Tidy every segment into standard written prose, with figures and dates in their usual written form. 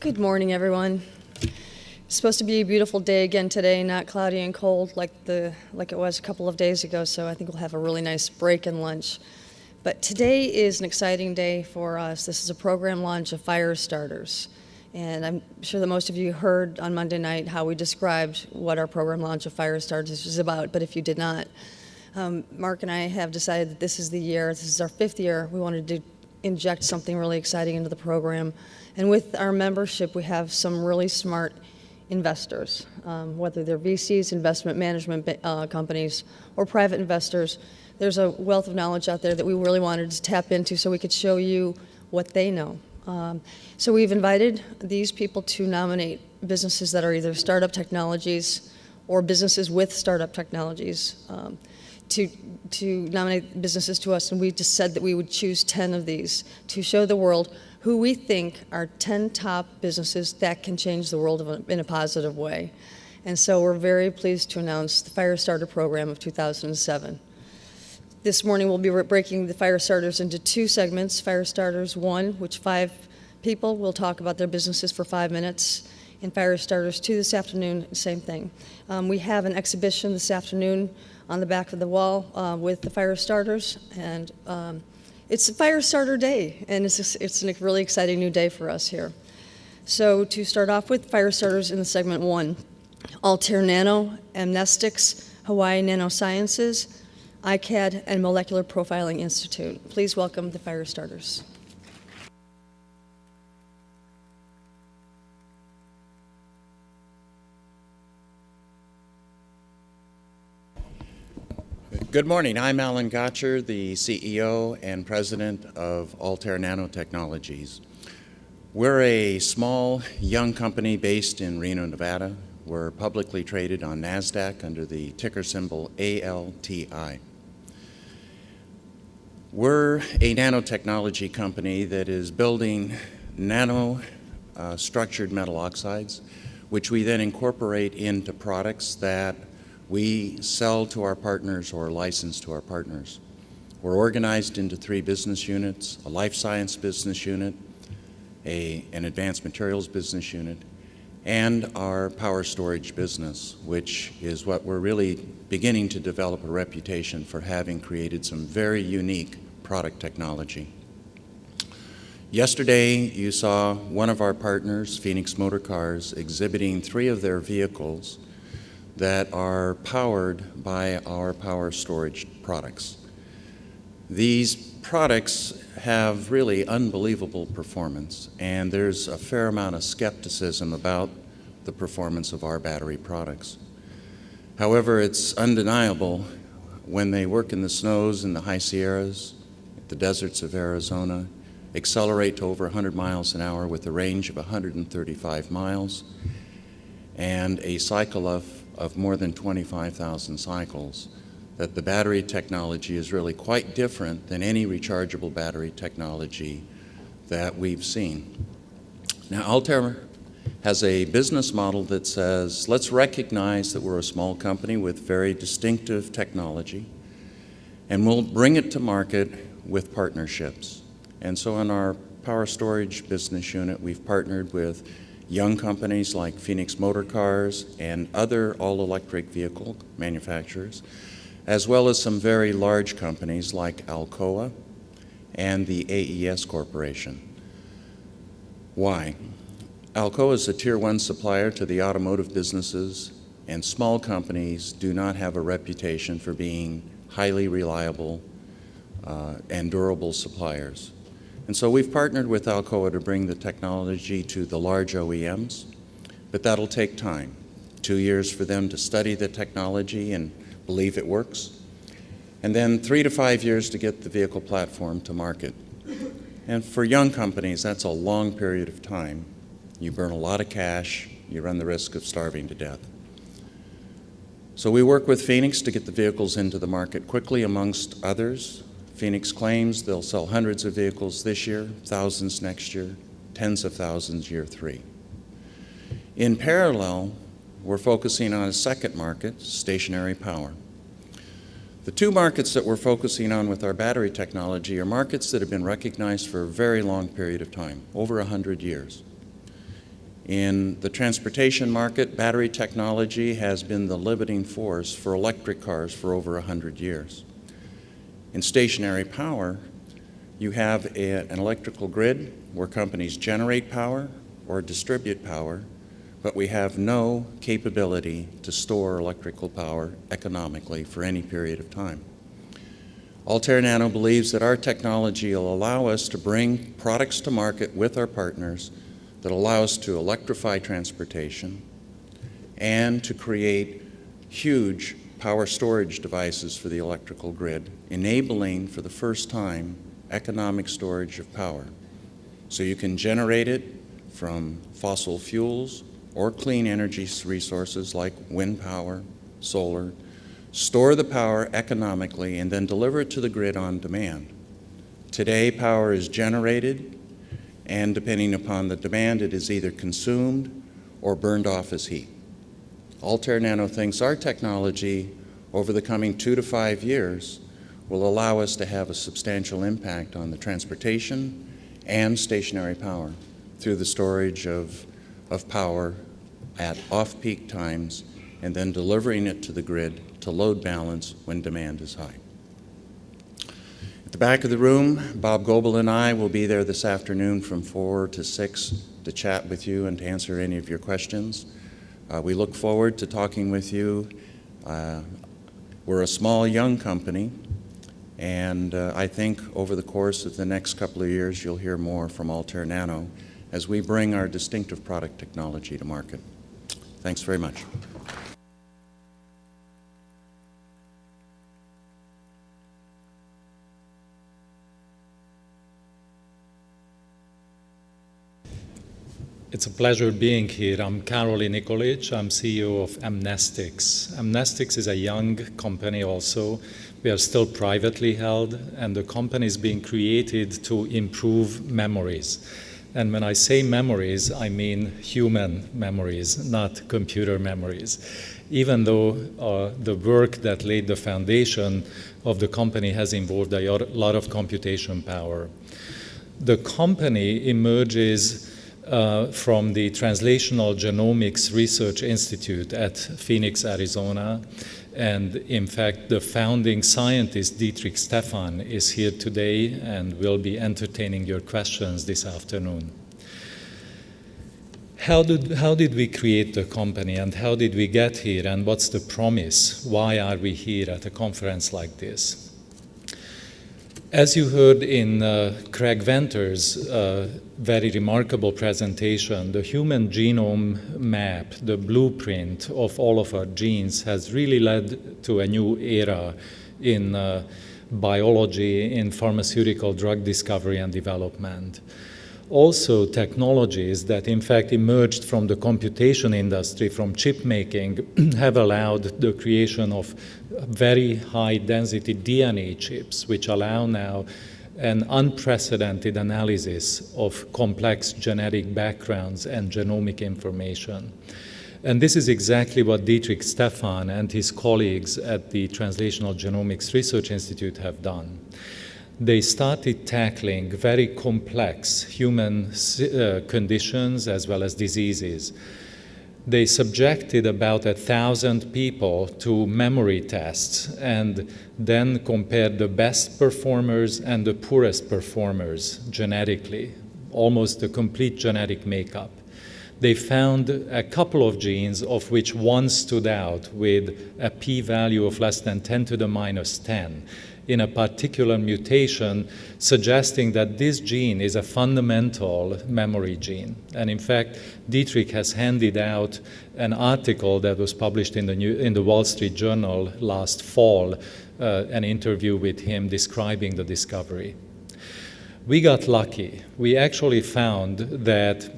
Good morning, everyone. It's supposed to be a beautiful day again today, not cloudy and cold like it was a couple of days ago, so I think we'll have a really nice break and lunch. But today is an exciting day for us. This is a program launch of FiReStarters. And I'm sure that most of you heard on Monday night how we described what our program launch of FiReStarters is about, but if you did not, Mark and I have decided that this is the year, this is our 5th year, we wanted to inject something really exciting into the program. And with our membership, we have some really smart investors, whether they're VCs, investment management companies, or private investors. There's a wealth of knowledge out there that we really wanted to tap into so we could show you what they know. So we've invited these people to nominate businesses that are either startup technologies or businesses with startup technologies to nominate businesses to us, and we just said that we would choose 10 of these to show the world who we think are 10 top businesses that can change the world in a positive way. And so we're very pleased to announce the FiReStarter program of 2007. This morning we'll be breaking the FiReStarters into 2 segments. FiReStarters I, which 5 people will talk about their businesses for 5 minutes, and FiReStarters II this afternoon, same thing. We have an exhibition this afternoon on the back of the wall with the FiReStarters, and it's a FiReStarter Day, and it's a really exciting new day for us here. So to start off with, FiReStarters in the segment 1, Altairnano, Amnestix, Hawaii NanoSciences, iCAD, and Molecular Profiling Institute. Please welcome the FiReStarters. Good morning. I'm Alan Gotcher, the CEO and President of Altair Nanotechnologies. We're a small, young company based in Reno, Nevada. We're publicly traded on NASDAQ under the ticker symbol ALTI. We're a nanotechnology company that is building nano-structured metal oxides, which we then incorporate into products that we sell to our partners or license to our partners. We're organized into 3 business units: a life science business unit, an advanced materials business unit, and our power storage business, which is what we're really beginning to develop a reputation for, having created some very unique product technology. Yesterday, you saw one of our partners, Phoenix Motor Cars, exhibiting 3 of their vehicles that are powered by our power storage products. These products have really unbelievable performance, and there's a fair amount of skepticism about the performance of our battery products. However, it's undeniable when they work in the snows in the high Sierras, the deserts of Arizona, accelerate to over 100 miles an hour with a range of 135 miles and a cycle of more than 25,000 cycles, that the battery technology is really quite different than any rechargeable battery technology that we've seen. Now, Altair has a business model that says, let's recognize that we're a small company with very distinctive technology, and we'll bring it to market with partnerships. And so in our power storage business unit, we've partnered with young companies like Phoenix Motor Cars and other all-electric vehicle manufacturers, as well as some very large companies like Alcoa and the AES Corporation. Why? Alcoa is a Tier 1 supplier to the automotive businesses, and small companies do not have a reputation for being highly reliable and durable suppliers. And so we've partnered with Alcoa to bring the technology to the large OEMs, but that'll take time. 2 years for them to study the technology and believe it works, and then 3 to 5 years to get the vehicle platform to market. And for young companies, that's a long period of time. You burn a lot of cash, you run the risk of starving to death. So we work with Phoenix to get the vehicles into the market quickly, amongst others. Phoenix claims they'll sell hundreds of vehicles this year, thousands next year, tens of thousands year 3. In parallel, we're focusing on a second market, stationary power. The 2 markets that we're focusing on with our battery technology are markets that have been recognized for a very long period of time, over 100 years. In the transportation market, battery technology has been the limiting force for electric cars for over 100 years. In stationary power, you have an electrical grid where companies generate power or distribute power, but we have no capability to store electrical power economically for any period of time. Altairnano believes that our technology will allow us to bring products to market with our partners that allow us to electrify transportation and to create huge power storage devices for the electrical grid, enabling for the first time economic storage of power. So you can generate it from fossil fuels or clean energy resources like wind power, solar, store the power economically, and then deliver it to the grid on demand. Today, power is generated, and depending upon the demand, it is either consumed or burned off as heat. Altairnano thinks our technology over the coming 2 to 5 years will allow us to have a substantial impact on the transportation and stationary power through the storage of power at off-peak times and then delivering it to the grid to load balance when demand is high. At the back of the room, Bob Goebel and I will be there this afternoon from 4 to 6 to chat with you and to answer any of your questions. We look forward to talking with you. We're a small, young company, and I think over the course of the next couple of years, you'll hear more from Altairnano as we bring our distinctive product technology to market. Thanks very much. It's a pleasure being here. I'm Karoly, Nikolich. I'm CEO of Amnestics. Amnestics is a young company also. We are still privately held, and the company is being created to improve memories. And when I say memories, I mean human memories, not computer memories. Even though the work that laid the foundation of the company has involved a lot of computation power. The company emerges from the Translational Genomics Research Institute at Phoenix, Arizona. And in fact, the founding scientist, Dietrich Stephan, is here today and will be entertaining your questions this afternoon. How did we create the company, and how did we get here, and what's the promise? Why are we here at a conference like this? As you heard in Craig Venter's very remarkable presentation, the human genome map, the blueprint of all of our genes, has really led to a new era in biology, in pharmaceutical drug discovery and development. Also, technologies that in fact emerged from the computation industry, from chip making, have allowed the creation of very high density DNA chips, which allow now an unprecedented analysis of complex genetic backgrounds and genomic information. And this is exactly what Dietrich Stephan and his colleagues at the Translational Genomics Research Institute have done. They started tackling very complex human conditions as well as diseases. They subjected about 1,000 people to memory tests and then compared the best performers and the poorest performers genetically, almost a complete genetic makeup. They found a couple of genes of which one stood out with a p-value of less than 10 to the minus 10 in a particular mutation, suggesting that this gene is a fundamental memory gene. And in fact, Dietrich has handed out an article that was published in the Wall Street Journal last fall, an interview with him describing the discovery. We got lucky. We actually found that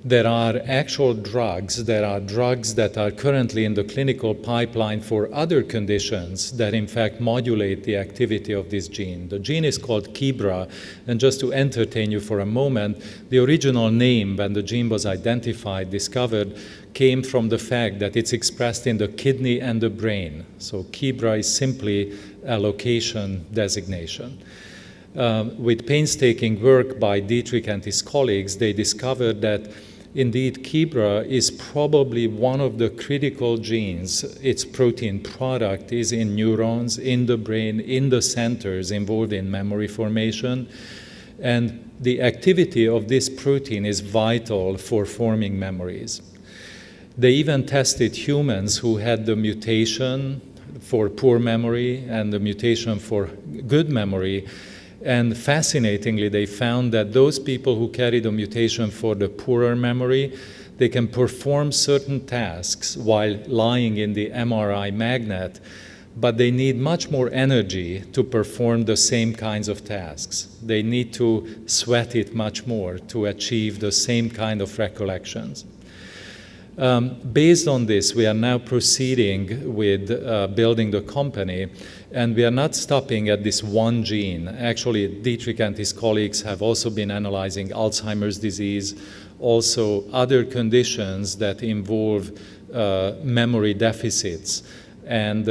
there are actual drugs, there are drugs that are currently in the clinical pipeline for other conditions that in fact modulate the activity of this gene. The gene is called KEBRA, and just to entertain you for a moment, the original name when the gene was identified, discovered, came from the fact that it's expressed in the kidney and the brain. So KEBRA is simply a location designation. with painstaking work by Dietrich and his colleagues, they discovered that indeed Kebra is probably one of the critical genes. Its protein product is in neurons, in the brain, in the centers involved in memory formation. And the activity of this protein is vital for forming memories. They even tested humans who had the mutation for poor memory and the mutation for good memory. And fascinatingly, they found that those people who carry the mutation for the poorer memory, they can perform certain tasks while lying in the MRI magnet, but they need much more energy to perform the same kinds of tasks. They need to sweat it much more to achieve the same kind of recollections. Based on this, we are now proceeding with building the company, and we are not stopping at this one gene. Actually, Dietrich and his colleagues have also been analyzing Alzheimer's disease, also other conditions that involve memory deficits. And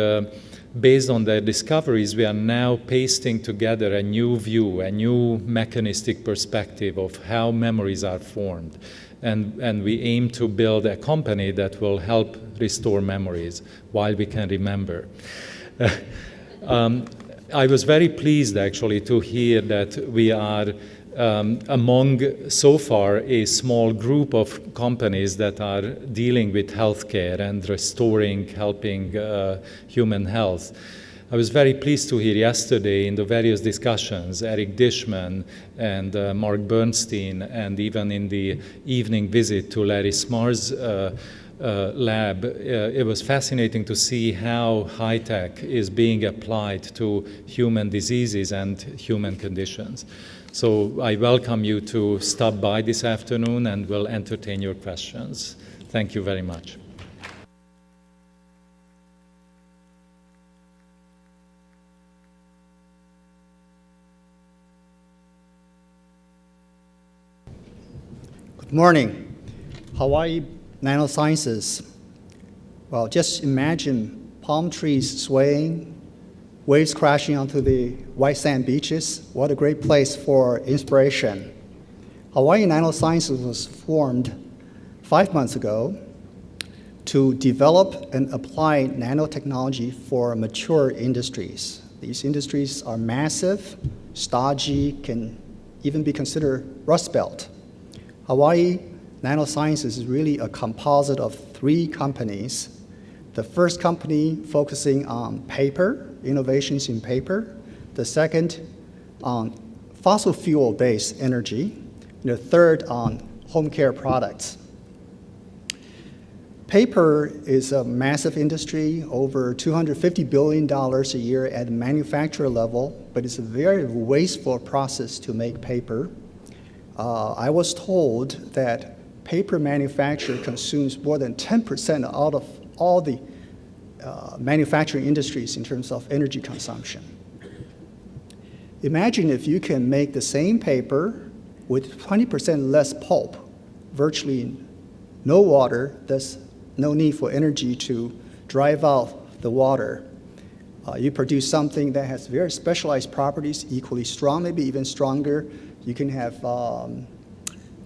based on their discoveries, we are now pasting together a new view, a new mechanistic perspective of how memories are formed. And we aim to build a company that will help restore memories while we can remember. I was very pleased, actually, to hear that we are among, so far, a small group of companies that are dealing with healthcare and restoring, helping human health. I was very pleased to hear yesterday in the various discussions, Eric Dishman and Mark Bernstein, and even in the evening visit to Larry Smarr's lab, it was fascinating to see how high-tech is being applied to human diseases and human conditions. So I welcome you to stop by this afternoon and will entertain your questions. Thank you very much. Good morning. Hawaii NanoSciences. Well, just imagine palm trees swaying, waves crashing onto the white sand beaches. What a great place for inspiration. Hawaii NanoSciences was formed 5 months ago to develop and apply nanotechnology for mature industries. These industries are massive, stodgy, can even be considered Rust Belt. Hawaii NanoSciences is really a composite of 3 companies. The first company focusing on paper, innovations in paper. The second on fossil fuel-based energy. And the third on home care products. Paper is a massive industry, over $250 billion a year at the manufacturer level, but it's a very wasteful process to make paper. I was told that paper manufacture consumes more than 10% out of all the manufacturing industries in terms of energy consumption. Imagine if you can make the same paper with 20% less pulp, virtually no water, there's no need for energy to drive out the water. You produce something that has very specialized properties, equally strong, maybe even stronger. You can have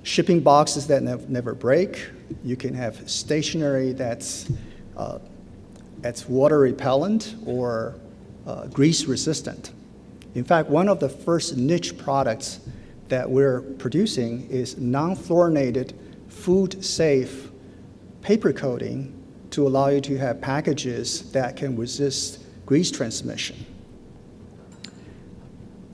shipping boxes that never break. You can have stationery that's water repellent or grease resistant. In fact, one of the first niche products that we're producing is non-fluorinated, food-safe paper coating to allow you to have packages that can resist grease transmission.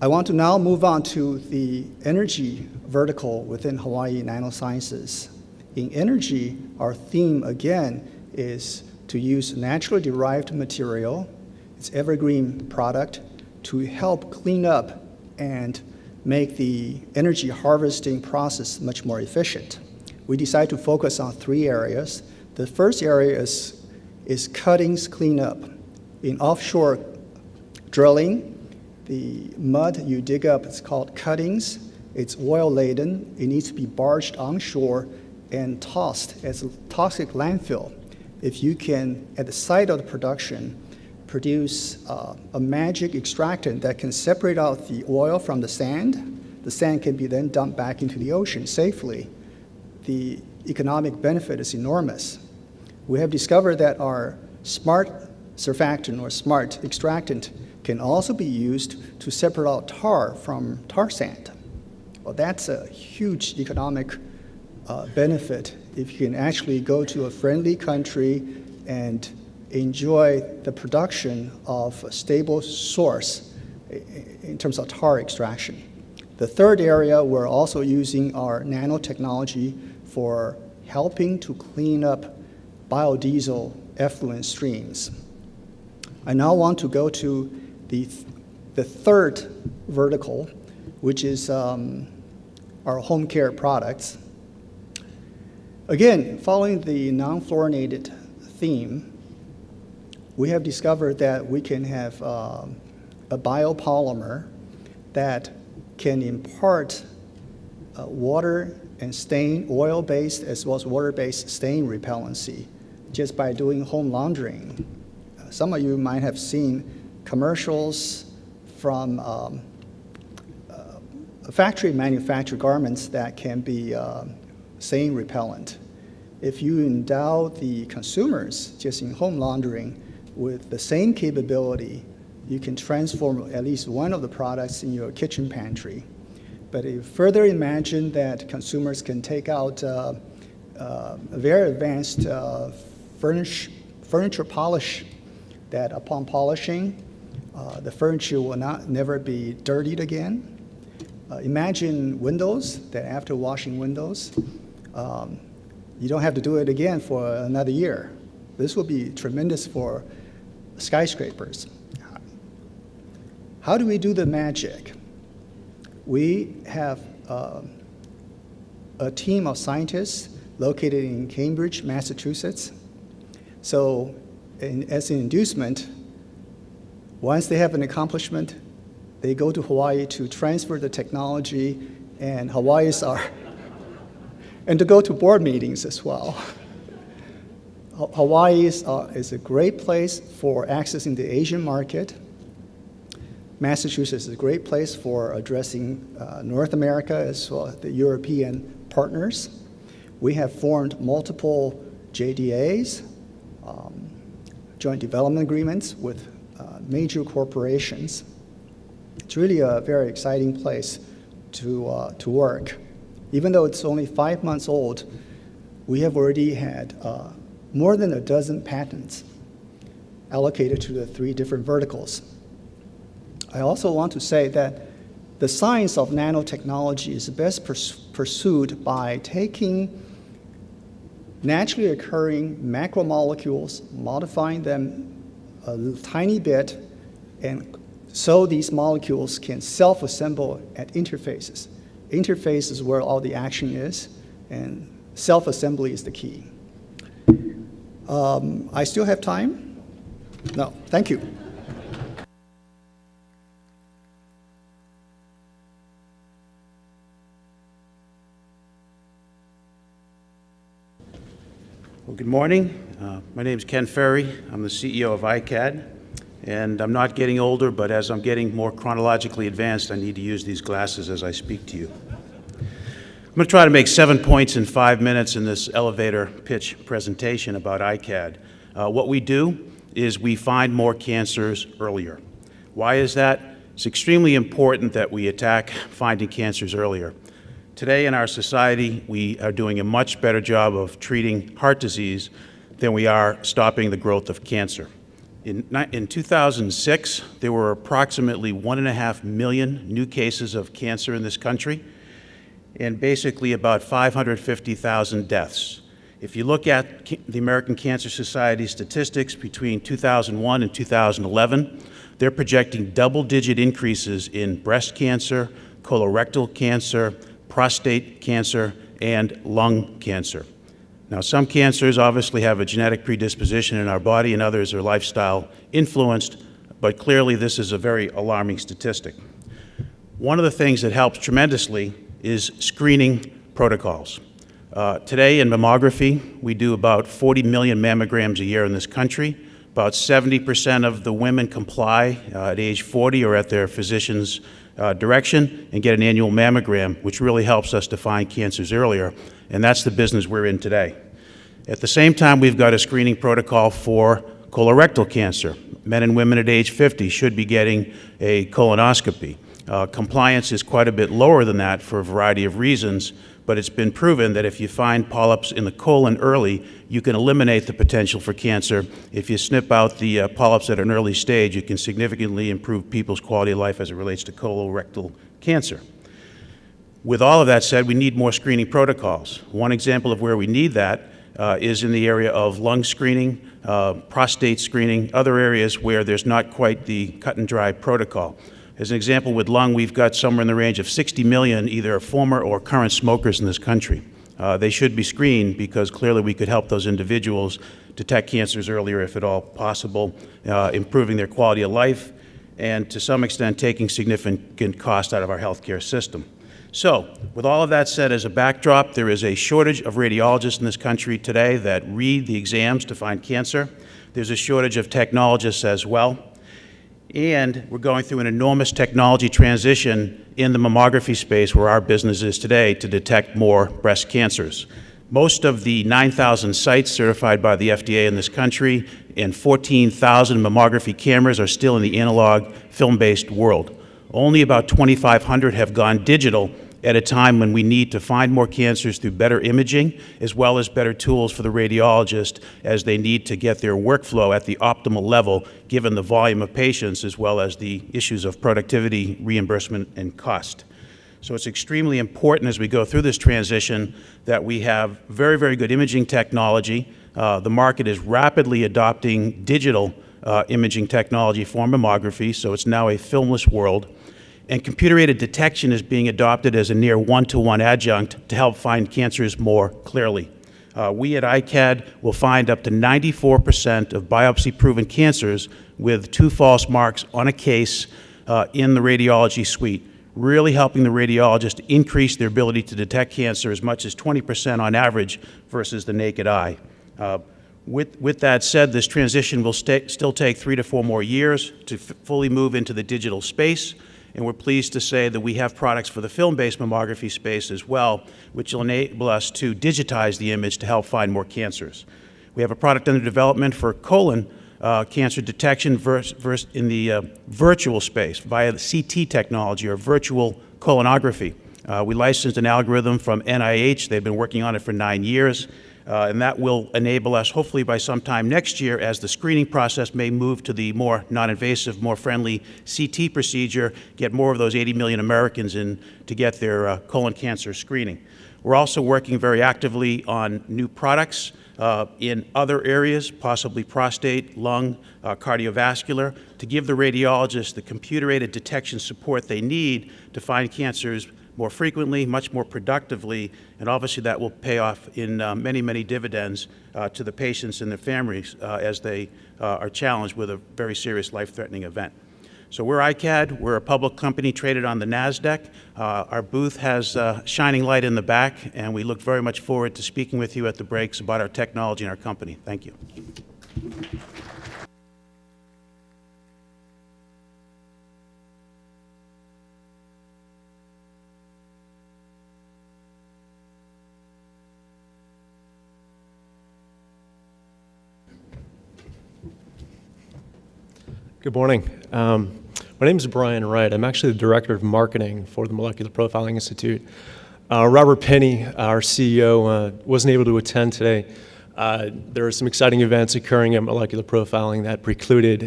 I want to now move on to the energy vertical within Hawaii NanoSciences. In energy, our theme again is to use naturally derived material, it's evergreen product, to help clean up and make the energy harvesting process much more efficient. We decided to focus on 3 areas. The first area is cuttings cleanup. In offshore drilling, the mud you dig up is called cuttings. It's oil-laden. It needs to be barged onshore and tossed as a toxic landfill. If you can, at the site of the production, produce a magic extractant that can separate out the oil from the sand. The sand can be then dumped back into the ocean safely. The economic benefit is enormous. We have discovered that our smart surfactant or smart extractant can also be used to separate out tar from tar sand. Well, that's a huge economic benefit if you can actually go to a friendly country and enjoy the production of a stable source in terms of tar extraction. The third area, we're also using our nanotechnology for helping to clean up biodiesel effluent streams. I now want to go to the third vertical, which is our home care products. Again, following the non-fluorinated theme, we have discovered that we can have a biopolymer that can impart water and stain, oil-based as well as water-based stain repellency just by doing home laundering. Some of you might have seen commercials from factory manufactured garments that can be stain repellent. If you endow the consumers just in home laundering with the same capability, you can transform at least one of the products in your kitchen pantry. But if you further imagine that consumers can take out a very advanced furniture polish that upon polishing, the furniture will never be dirtied again. Imagine windows that after washing windows, you don't have to do it again for another year. This will be tremendous for skyscrapers. How do we do the magic? We have a team of scientists located in Cambridge, Massachusetts. So as an inducement, once they have an accomplishment, they go to Hawaii to transfer the technology, and and to go to board meetings as well. Hawaii is a great place for accessing the Asian market. Massachusetts is a great place for addressing North America as well as the European partners. We have formed multiple JDAs, joint development agreements with major corporations. It's really a very exciting place to work. Even though it's only 5 months old, we have already had more than a dozen patents allocated to the 3 different verticals. I also want to say that the science of nanotechnology is best pursued by taking naturally occurring macromolecules, modifying them a tiny bit, and so these molecules can self-assemble at interfaces. Interface is where all the action is, and self-assembly is the key. I still have time? No, thank you. Well, good morning. My name is Ken Ferry. I'm the CEO of iCAD, and I'm not getting older, but as I'm getting more chronologically advanced, I need to use these glasses as I speak to you. I'm going to try to make 7 points in 5 minutes in this elevator pitch presentation about iCAD. What we do is we find more cancers earlier. Why is that? It's extremely important that we attack finding cancers earlier. Today in our society, we are doing a much better job of treating heart disease than we are stopping the growth of cancer. In 2006, there were approximately 1.5 million new cases of cancer in this country, and basically about 550,000 deaths. If you look at the American Cancer Society statistics between 2001 and 2011, they're projecting double-digit increases in breast cancer, colorectal cancer, prostate cancer, and lung cancer. Now, some cancers obviously have a genetic predisposition in our body, and others are lifestyle influenced, but clearly this is a very alarming statistic. One of the things that helps tremendously is screening protocols. Today in mammography, we do about 40 million mammograms a year in this country. About 70% of the women comply at age 40 or at their physician's direction and get an annual mammogram, which really helps us to find cancers earlier, and that's the business we're in today. At the same time, we've got a screening protocol for colorectal cancer. Men and women at age 50 should be getting a colonoscopy. Compliance is quite a bit lower than that for a variety of reasons, but it's been proven that if you find polyps in the colon early, you can eliminate the potential for cancer. If you snip out the polyps at an early stage, you can significantly improve people's quality of life as it relates to colorectal cancer. With all of that said, we need more screening protocols. One example of where we need that is in the area of lung screening, prostate screening, other areas where there's not quite the cut and dry protocol. As an example, with lung, we've got somewhere in the range of 60 million either former or current smokers in this country. They should be screened because clearly we could help those individuals detect cancers earlier if at all possible, improving their quality of life, and to some extent taking significant cost out of our healthcare system. So, with all of that said as a backdrop, there is a shortage of radiologists in this country today that read the exams to find cancer. There's a shortage of technologists as well. And we're going through an enormous technology transition in the mammography space where our business is today to detect more breast cancers. Most of the 9,000 sites certified by the FDA in this country and 14,000 mammography cameras are still in the analog film-based world. Only about 2,500 have gone digital at a time when we need to find more cancers through better imaging, as well as better tools for the radiologist as they need to get their workflow at the optimal level, given the volume of patients, as well as the issues of productivity, reimbursement, and cost. So it's extremely important as we go through this transition that we have very, very good imaging technology. The market is rapidly adopting digital imaging technology for mammography, so it's now a filmless world. And computer-aided detection is being adopted as a near one-to-one adjunct to help find cancers more clearly. We at iCAD will find up to 94% of biopsy-proven cancers with 2 false marks on a case in the radiology suite, really helping the radiologist increase their ability to detect cancer as much as 20% on average versus the naked eye. With that said, this transition will still take 3 to 4 more years to fully move into the digital space. And we're pleased to say that we have products for the film-based mammography space as well, which will enable us to digitize the image to help find more cancers. We have a product under development for colon cancer detection in the virtual space via the CT technology or virtual colonography. We licensed an algorithm from NIH. They've been working on it for 9 years. And that will enable us, hopefully by sometime next year, as the screening process may move to the more non-invasive, more friendly CT procedure, get more of those 80 million Americans in to get their colon cancer screening. We're also working very actively on new products in other areas, possibly prostate, lung, cardiovascular, to give the radiologists the computer-aided detection support they need to find cancers more frequently, much more productively, and obviously that will pay off in many, many dividends to the patients and their families as they are challenged with a very serious life-threatening event. So we're iCAD. We're a public company traded on the NASDAQ. Our booth has shining light in the back, and we look very much forward to speaking with you at the breaks about our technology and our company. Thank you. Good morning. My name is Brian Wright. I'm actually the Director of Marketing for the Molecular Profiling Institute. Robert Penny, our CEO, wasn't able to attend today. There are some exciting events occurring at Molecular Profiling that precluded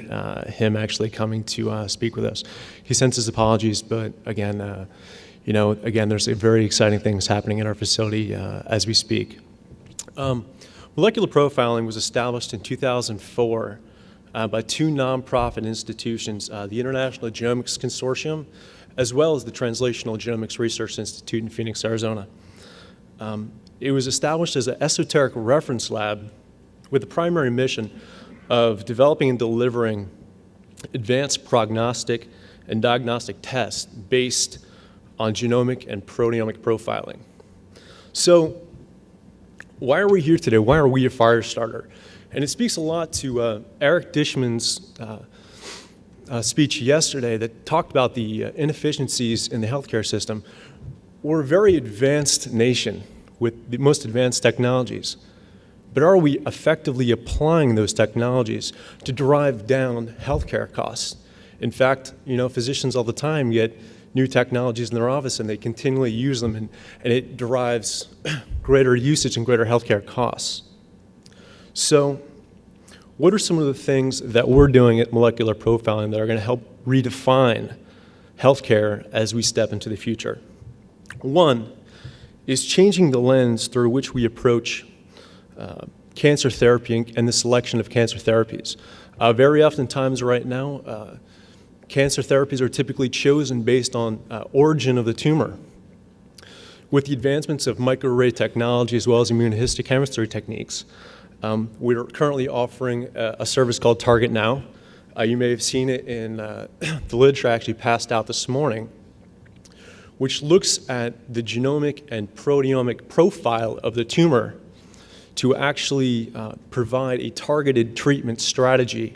him actually coming to speak with us. He sends his apologies, but again, there's very exciting things happening in our facility as we speak. Molecular Profiling was established in 2004 by 2 nonprofit institutions, the International Genomics Consortium, as well as the Translational Genomics Research Institute in Phoenix, Arizona. It was established as an esoteric reference lab with the primary mission of developing and delivering advanced prognostic and diagnostic tests based on genomic and proteomic profiling. So why are we here today? Why are we a FiReStarter? And it speaks a lot to Eric Dishman's speech yesterday that talked about the inefficiencies in the healthcare system. We're a very advanced nation with the most advanced technologies, but are we effectively applying those technologies to drive down healthcare costs? In fact, physicians all the time get new technologies in their office and they continually use them, and it drives greater usage and greater healthcare costs. So what are some of the things that we're doing at Molecular Profiling that are going to help redefine healthcare as we step into the future? One is changing the lens through which we approach cancer therapy and the selection of cancer therapies. Very oftentimes right now, cancer therapies are typically chosen based on origin of the tumor. With the advancements of microarray technology as well as immunohistochemistry techniques, we're currently offering a service called Target Now. You may have seen it in the literature actually passed out this morning, which looks at the genomic and proteomic profile of the tumor to actually provide a targeted treatment strategy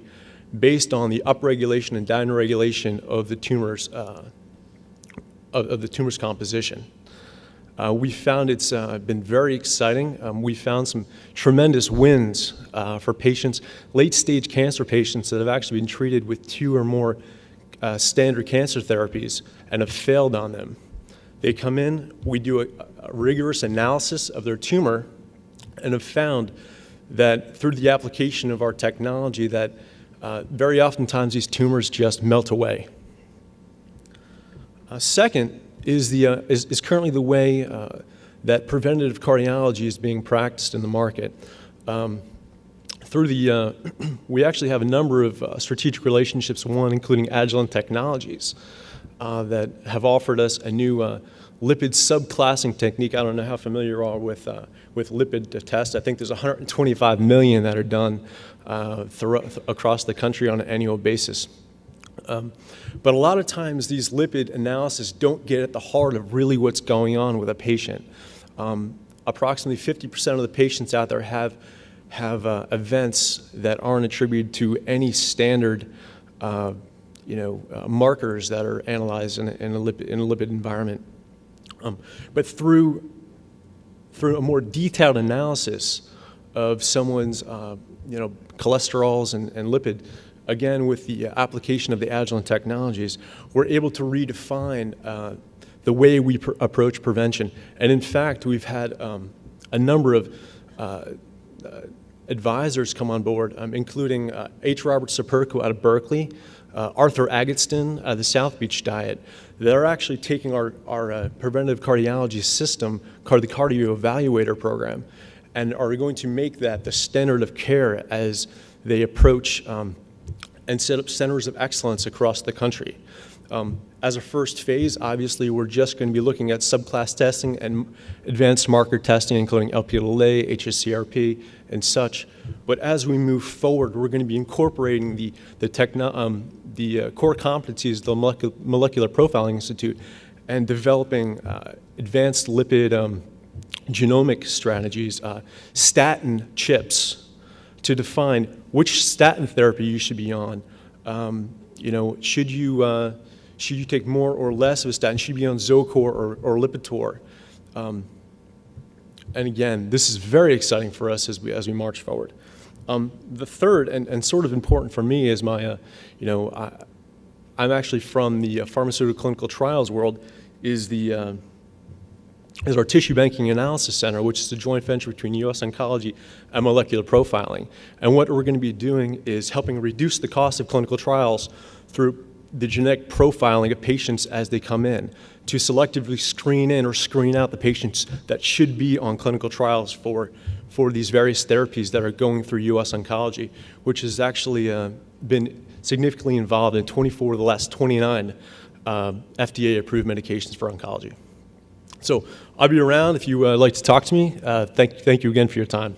based on the upregulation and downregulation of the tumor's composition. We found it's been very exciting. We found some tremendous wins for patients, late-stage cancer patients that have actually been treated with 2 or more standard cancer therapies and have failed on them. They come in, we do a rigorous analysis of their tumor, and have found that through the application of our technology that very oftentimes these tumors just melt away. Second is currently the way that preventative cardiology is being practiced in the market. We actually have a number of strategic relationships, one including Agilent Technologies, that have offered us a new lipid subclassing technique. I don't know how familiar you are with lipid tests. I think there's 125 million that are done across the country on an annual basis. But a lot of times these lipid analyses don't get at the heart of really what's going on with a patient. Approximately 50% of the patients out there have events that aren't attributed to any standard markers that are analyzed in a lipid environment. But through a more detailed analysis of someone's cholesterols and lipid, again with the application of the Agilent technologies, we're able to redefine the way we approach prevention. And in fact, we've had a number of advisors come on board, including H. Robert Saperco out of Berkeley, Arthur Agatston, the South Beach Diet. They're actually taking our preventive cardiology system, the Cardio Evaluator program, and are going to make that the standard of care as they approach and set up centers of excellence across the country. As a first phase, obviously, we're just going to be looking at subclass testing and advanced marker testing, including Lp(a), hsCRP, and such. But as we move forward, we're going to be incorporating the core competencies of the Molecular Profiling Institute and developing advanced lipid genomic strategies, statin chips, to define which statin therapy you should be on. Should you take more or less of a statin? Should you be on Zocor or Lipitor? And again, this is very exciting for us as we march forward. The third, and sort of important for me, is I'm actually from the pharmaceutical clinical trials world, is our Tissue Banking Analysis Center, which is a joint venture between US Oncology and Molecular Profiling. And what we're going to be doing is helping reduce the cost of clinical trials through the genetic profiling of patients as they come in, to selectively screen in or screen out the patients that should be on clinical trials for these various therapies that are going through US Oncology, which has actually been significantly involved in 24 of the last 29 FDA-approved medications for oncology. So I'll be around if you would like to talk to me. Thank you again for your time.